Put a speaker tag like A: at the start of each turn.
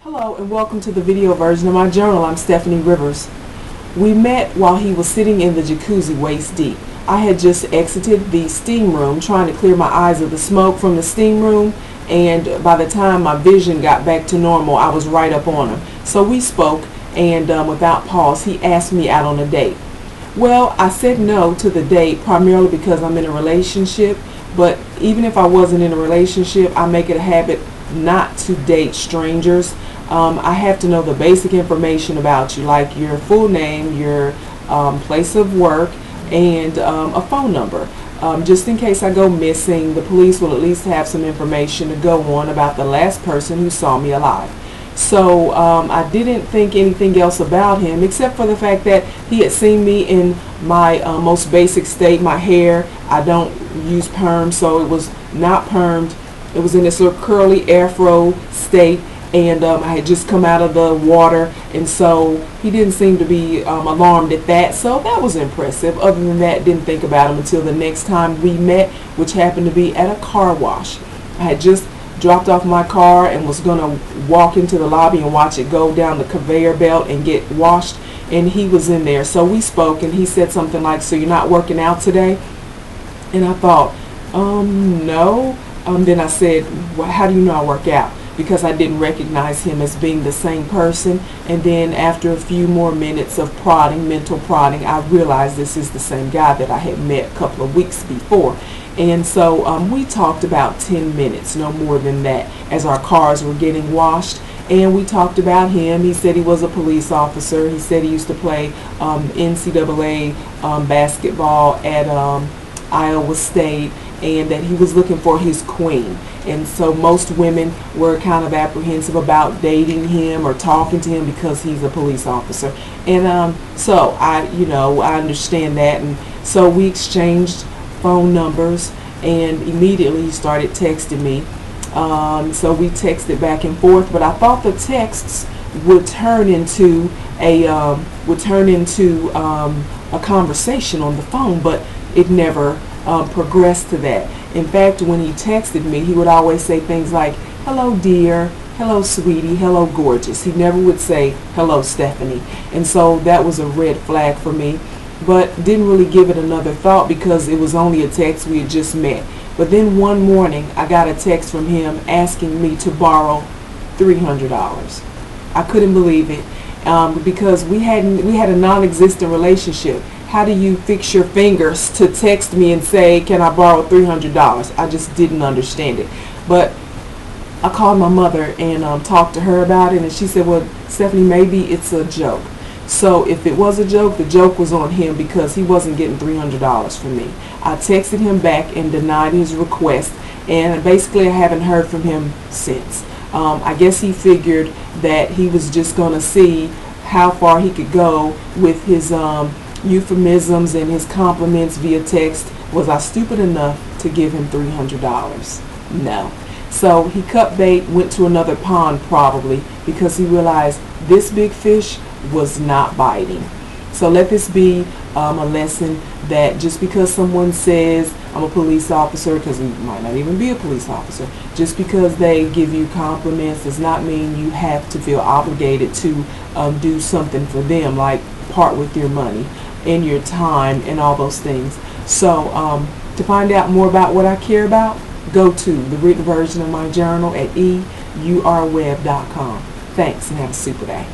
A: Hello and welcome to the video version of my journal. I'm Stephanie Rivers. We met while he was sitting in the jacuzzi waist deep. I had just exited the steam room trying to clear my eyes of the smoke from the steam room, and by the time my vision got back to normal, I was right up on him. So we spoke, and without pause, he asked me out on a date. Well, I said no to the date primarily because I'm in a relationship, but even if I wasn't in a relationship, I make it a habit not to date strangers. I have to know the basic information about you, like your full name, your place of work, and a phone number. Just in case I go missing, the police will at least have some information to go on about the last person who saw me alive. So I didn't think anything else about him except for the fact that he had seen me in my most basic state. My hair, I don't use perm, so it was not permed. It was in this little curly afro state, and I had just come out of the water, and so he didn't seem to be alarmed at that, so that was impressive. Other than that, didn't think about him until the next time we met, which happened to be at a car wash. I had just dropped off my car and was going to walk into the lobby and watch it go down the conveyor belt and get washed, and he was in there. So we spoke, and he said something like, "So you're not working out today?" And I thought, no. Then I said, "Well, how do you know I work out?" Because I didn't recognize him as being the same person. And then after a few more minutes of prodding, mental prodding, I realized this is the same guy that I had met a couple of weeks before. And so we talked about 10 minutes, no more than that, as our cars were getting washed. And we talked about him. He said he was a police officer. He said he used to play NCAA basketball at Iowa State, and that he was looking for his queen. And so most women were kind of apprehensive about dating him or talking to him because he's a police officer. And so I understand that. And so we exchanged phone numbers, and immediately he started texting me. So we texted back and forth, but I thought the texts would turn into a conversation on the phone, but it never progressed to that. In fact, when he texted me, he would always say things like, "Hello dear," "Hello sweetie," "Hello gorgeous." He never would say, "Hello Stephanie." And so that was a red flag for me, but didn't really give it another thought because it was only a text. We had just met. But then one morning I got a text from him asking me to borrow $300. I couldn't believe it, because we had a non-existent relationship. How do you fix your fingers to text me and say, "Can I borrow $300? I just didn't understand it. But I called my mother and talked to her about it, and she said, "Well, Stephanie, maybe it's a joke." So if it was a joke, the joke was on him because he wasn't getting $300 from me. I texted him back and denied his request, and basically I haven't heard from him since. I guess he figured that he was just going to see how far he could go with his euphemisms and his compliments via text. Was I stupid enough to give him $300? No. So he cut bait, went to another pond probably, because he realized this big fish was not biting. So let this be a lesson that just because someone says I'm a police officer, because he might not even be a police officer, just because they give you compliments does not mean you have to feel obligated to do something for them, like part with your money and your time and all those things. So to find out more about what I care about, go to the written version of my journal at eurweb.com. Thanks, and have a super day.